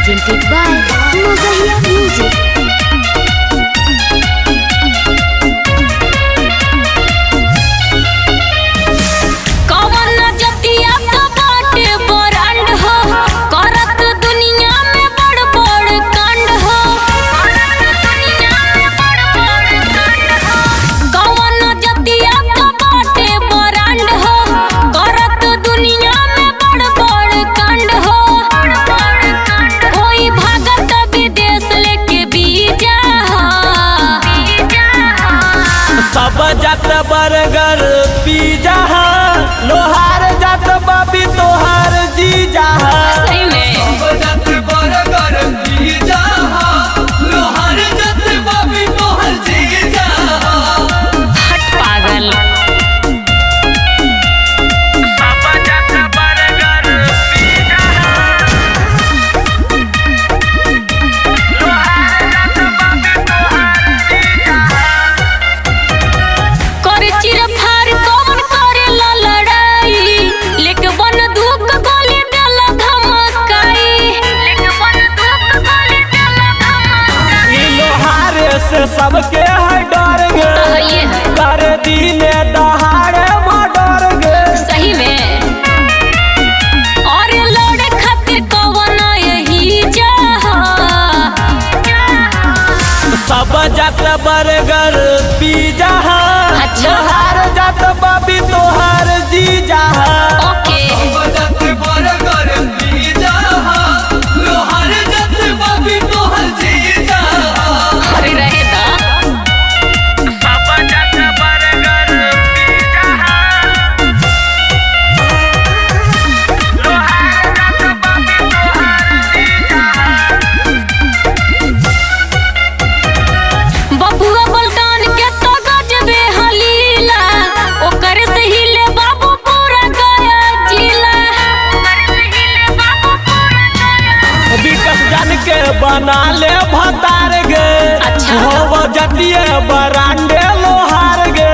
presented by Mugahia Music. सब जात burger pizza लोहार जात बाबी तोहार जीजा सही में सब जात बर्गर पिज्जा लोहार जात बाबी तोहार जीजा हट पागल। सब जात बर्गर पिज्जा लोहार जात बाबी तोहार जीजा करे चिरफार कौन करे ला लड़ाई लेके बन दुख गोली देला धमकाई लेके बन दुख गोली देला धमकाई। ई लोहारे से सबके है डर गे तो ये है कर दिने दहाड़े मर्डर गे सही में और लड़े खातिर कौन यही जहा सब जात बर्गर पिज्जा अच्छा। लोहार जात बाबी तोहार जीजा ओके सब जात बर्गर पिज्जा लोहार जात बाबी तोहार जीजा अरे रहे दा सब जात बर्गर पिज्जा लोहार जात बाबी तोहार जीजा बबुआ बलटान के तो गजबे हलीला ओकर से हिले बाबू पूरा गया जिला ओकर से हिले बाबू पूरा गया। विकस जान के बना ले भतार गे अच्छा। हो जतिए बरांडे लोहार गे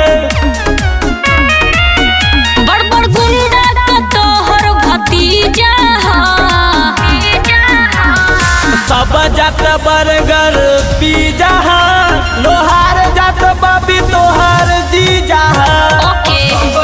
बड़ बड़ गुंडा का तोहर भतीजा सब जात बर्गर पिज्जा लोहार जात बाबी तोहार जीजा ओके सब